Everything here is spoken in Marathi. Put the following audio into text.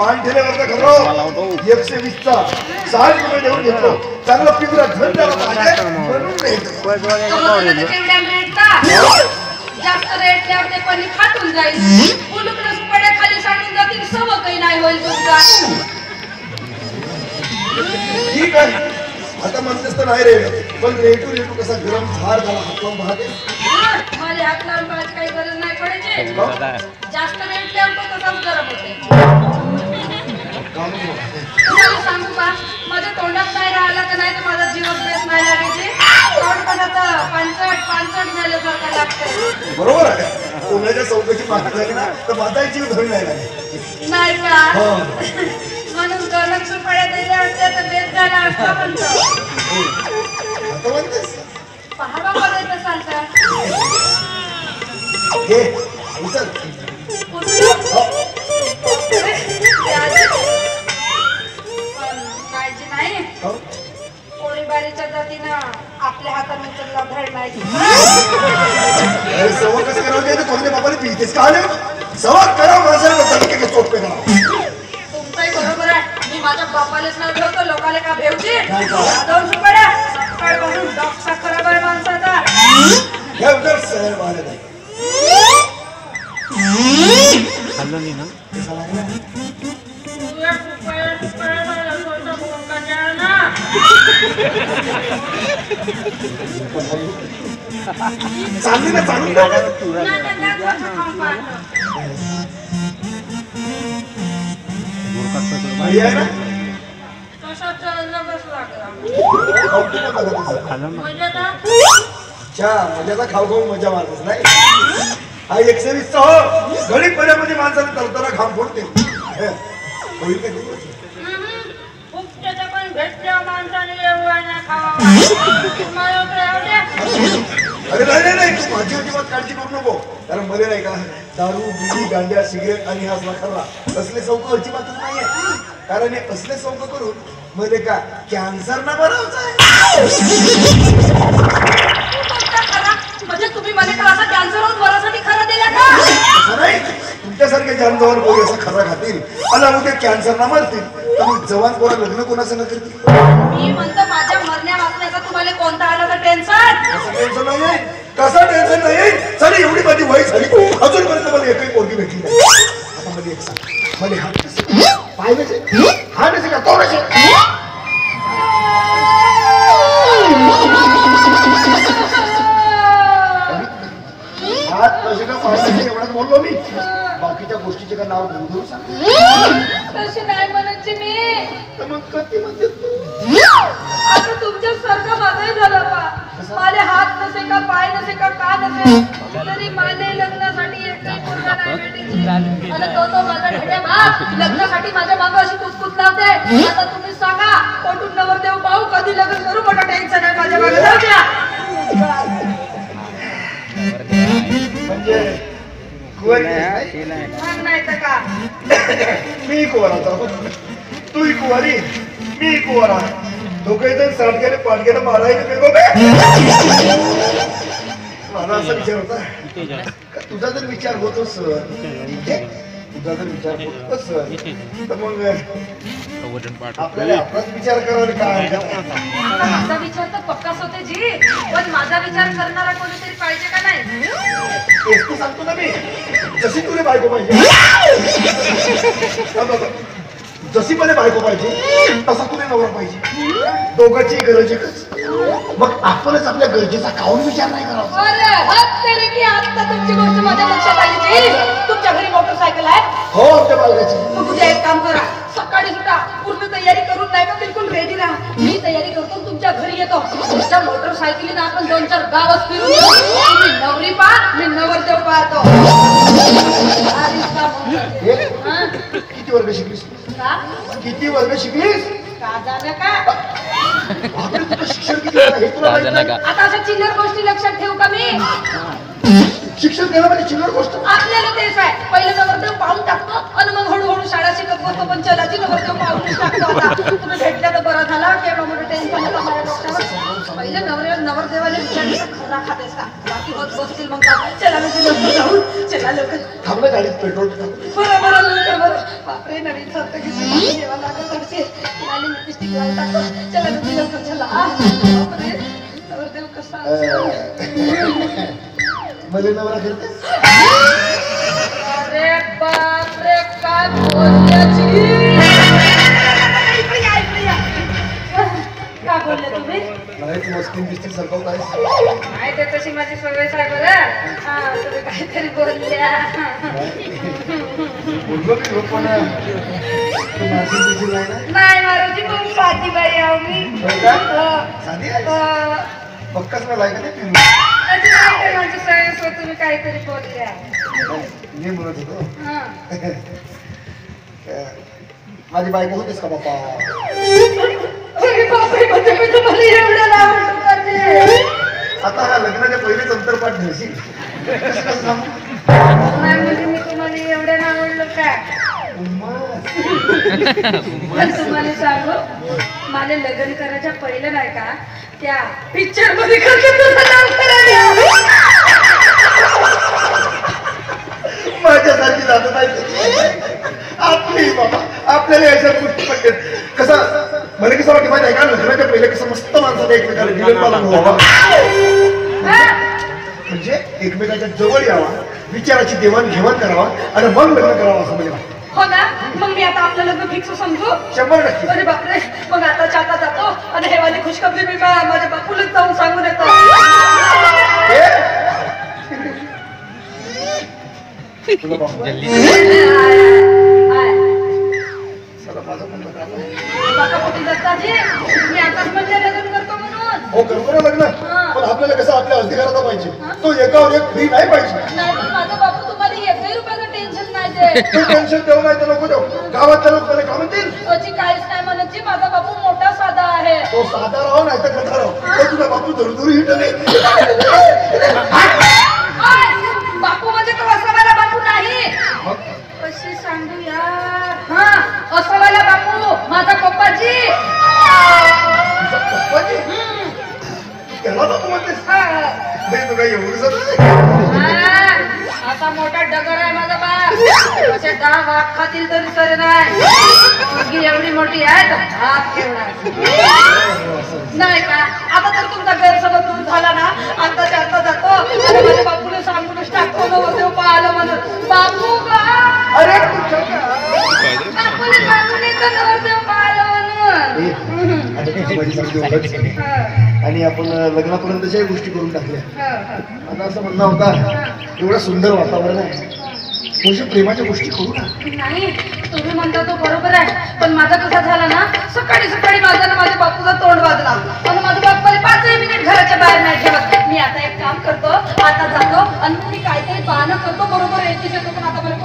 पान ठेल्यावरचा खरं 120 चा 60 रुपये देऊन घेतो. चांगला पिवळा झण द्यावा पाहिजे म्हणून जास्त रेट द्याव ते पण फाटून जाईल. उलुकडे सुपड्या खाली साठून जातील. सव काही नाही होईल तुमचा. ठीक आहे आता म्हणतेस तर नाही रे पण रेटू रेटू कसा गरम झाड झाला हात लावून पाहते. मला हात लावून पाहायची काही गरज नाही पडायची. जास्त रेट द्याव तो तसाच गरम होते. तुम्हाला सांगू का माझ्या तोंडात नाही राहिला तर नाही तर माझा जीवच बेस नाही लागायची. तोंड पण आता पानसट झाल्यासारखं लागतंय. बरोबर आहे कोणाच्या चौकशी मागत झाली ना तर माझा जीव धरून नाही लागेल नाही का म्हणून 2 रुपये दिले असते तर बेस झाला असता म्हणतो. आता म्हणतेस पहा बाबा तर सांगता घे उचल. काळजी नाही पोळीबारीच्या जातीनं आपल्या हाताने उचलला धड नाही. सवय कसं करावं कोणत्या बाबाने पिळतेस का सवय करावं माझ्या चोट पे तुमचंही बरोबर आहे. मी माझ्या बापालेच नाही ठेवतो लोकाले का भेवते 2 रुपये सकाळपासून डॉक्टर खराब आहे माणसाचा. चालली ना चालू मजाचा खाऊ खाऊ मजा मारतच नाही. हा 120 चा हो गरीब पर्यामध्ये माणसाने तरतरा घाम फोडते होईल का अरे नाही नाही तू माझी अजिबात काळजी करू नको कारण मध्ये नाही का दारू बिडी गांड्या सिगरेट आणि हा खर्रा असले चौक अजिबातच नाहीये कारण हे असले चौक करून मध्ये का कॅन्सर ना म्हणजे तुम्ही मला का असा कॅन्सर बरासाठी खरा दिला का नाही तुमच्यासारखे जानवर पोरी असं खरा खातील आणि उद्या कॅन्सर ना मरतील तर मग जवान पोरा लग्न कोणासंग करतील. मी म्हणतो माझ्या मरण्या वाचण्याचा तुम्हाला कोणता आलं तर टेन्शन टेन्शन नाही कसं टेन्शन नाही चला एवढी माझी वय झाली अजूनपर्यंत मला एकही पोरगी भेटली नाही. आता मध्ये एक सांग मला हात पाय नसे हात नसे का तो नसे हात नसे का पाय नसे एवढंच बोललो मी बाकीच्या गोष्टीचे का नाव घेऊन सांग तशी नाही म्हणायची मी तर मग कधी म्हणते आता तुमच्या सारखं माझंही झालं पा माझे हात नसे का पाय नसे का नसे तरी माझे लग्नासाठी एकही मुलगा नाही भेटायची आणि तो माझा ढेड्या बाप लग्नासाठी माझ्या मागं अशी कुचकुच लावते. आता तुम्ही सांगा कोठून नवरदेव पाहू कधी लग्न करू मोठा टेन्शन आहे माझ्या मागे जाऊ द्या. म्हणजे नाही तर का मी कुवारा तू कुवारी मी कुवारा दोघे जण साडग्याने पाडग्याने मारायला बेगो मला असा विचार होता का तुझा जर विचार होतो सर तुझा जर विचार होतो सर तर मग आपल्याला आपलाच विचार करावा काय माझा विचार तर पक्काच होते जी पण माझा विचार करणारा कोणीतरी पाहिजे का नाही. तेच तू सांगतो ना मी जशी तुला बायको पाहिजे जशी मला बायको पाहिजे तसा तुला नवरा पाहिजे दोघांची गरज एकच मग आपणच आपल्या गरजेचा काऊन विचार नाही करावा. अरे की आता तुमची गोष्ट माझ्या लक्षात आली तुमच्या घरी मोटरसायकल आहे हो आमच्या बालकाची. मग उद्या एक काम करा सकाळी सुद्धा पूर्ण तयारी करून नाही का बिलकुल रेडी राहा. मी तयारी करतो तुमच्या घरी येतो तुमच्या मोटरसायकलीनं आपण 2-4 गावच फिरून येऊ. तुम्ही नवरी पहा मी नवरदेव पाहतो. किती वर्ग शिकलीस किती वर्ग शिकलीस का जाणं का शिक्षण किती हे तुला आता अशा चिल्लर गोष्टी लक्षात ठेवू का मी शिक्षण देणं म्हणजे चिल्लर गोष्ट आपल्याला तेच आहे पहिलं नवरदेव पाहून टाकतो आणि मग हळूहळू शाळा शिकत बसतो पण चलाची नवरदेव पाहून टाकतो. तुम्ही भेटल्या तर बरं झाला केव्हा मोठं टेन्शन माझ्या डोक्यावर. पहिलं नवरदेवाने विचारलं खरा खातेस का पाठी होत बसतील मग का? चला म्हणजे लवकर जाऊ. चला लवकर. थांब ना गाडीत पेट्रोल टाकू. बरं बरं लवकर बरं. बापरे नवीन सारखं घेऊन जेव्हा लागत पडते आणि लिपस्टिक लावून टाकतो. चला म्हणजे लवकर चला. बापरे नवरदेव कसा मध्ये नवरा करतेस? अरे बापरे काय बोलल्याची. काय बोलले तुम्ही? नाहीच मस्ती बिस्ती सरकवत आहेस. नाही ते तशी माझी सवय आहे बरं. हा तुम्ही काहीतरी बोलल्या. बोललो मी पण तू माझी बिझी नाही ना? नाही मारुजी खूप साधी बाई आहो मी. होय का? साधी आहेस? पक्काच नाही लायक नाही तुम्ही. माझी सवय असो तुम्ही काहीतरी बोलल्या. मी म्हणत होतो हा. माझी बायको होतीस का बाप्पा? अरे बापरे म्हणजे मी तुम्हाला एवढं लावून करते. आता हा लग्नाच्या पहिलेच अंतरपाठ घ्यायची कसं सांगू? नाही म्हणजे मी तुम्हाला एवढं आवडलं का? पण तुम्हाला सांगू मला लग्न करायच्या पहिलं नाही का त्या पिक्चर मध्ये माझ्यासारखी जात नाही आपली बाबा आपल्याला याच्या गोष्टी पडतात. कसं मला कसं वाटतं माहिती आहे का? लग्नाच्या पहिले कसं मस्त माणसाला एकमेकाला दिलं पालन व्हावा म्हणजे एकमेकाच्या जवळ यावा, विचाराची देवाणघेवाण करावा आणि मग लग्न करावं असं म्हणजे वाटतं. हो ना मग मी आता आपलं लग्न फिक्स समजू. 100%. अरे बापरे मग आता चाता जातो आणि हे वाली खुशखबरी मी माझ्या बापूलाच जाऊन सांगून येतो. तुला बाबा चला माझं पण लग्न आहे. बाका कुठे दत्ताजी मी आताच म्हणजे लग्न करतो म्हणून. हो करतो ना लग्न पण आपल्याला कसं आपल्या अधिकाराचा पाहिजे तो एकावर एक फ्री नाही पाहिजे. नाही पण माझा बापू तुम्हाला 1 रुपयाचं टेन्शन नाही दे. तू टेन्शन देऊ नाही तर नको देऊ. गावातल्या लोक त्याला काय म्हणतील? त्याची काहीच नाही म्हणत जी माझा बापू मोठा साधा आहे. तो साधा राहो नाही तर कथा राहो तर तुझा बापू धरुधुरी हिट नाही. बापू म्हणजे तो असावाला बापू नाही. मग कशी सांगू यार. हा असावाला बापू माझा पप्पाजी. तुझा पप्पाजी त्याला बापू म्हणतेस? हा. नाही तू काही एवढं हा, असा मोठा डगर आहे माझा बाप. असे 10 वाघ खातील तरी सर नाही. मुलगी एवढी मोठी आहे तर हात ठेवणार नाही का? आता तर तुमचा गैरसमज दूर झाला ना. आताच्या आता जातो आणि माझ्या बापूला सांगूनच टाकतो नवरदेव पाहिलं म्हणून. बापू का अरे बापूला सांगून येतो नवरदेव पाहिलं म्हणून. आता तुझी माझी समजी ओळख हा, आणि आपण लग्नापर्यंतच्या गोष्टी करून टाकल्या. हा, हा. आता असं म्हणणं होता एवढं सुंदर वातावरण आहे थोडीशी प्रेमाच्या गोष्टी करू ना. नाही तुम्ही म्हणता तो बरोबर आहे पण माझा कसा झाला ना सकाळी सकाळी माझा ना माझ्या बापूचा तोंड वाजला आणि माझा बाप मला 5 मिनिट घराच्या बाहेर नाही ठेवत. मी आता एक काम करतो आता जातो आणि मी काहीतरी बहाणं करतो बरोबर येते पण आता मला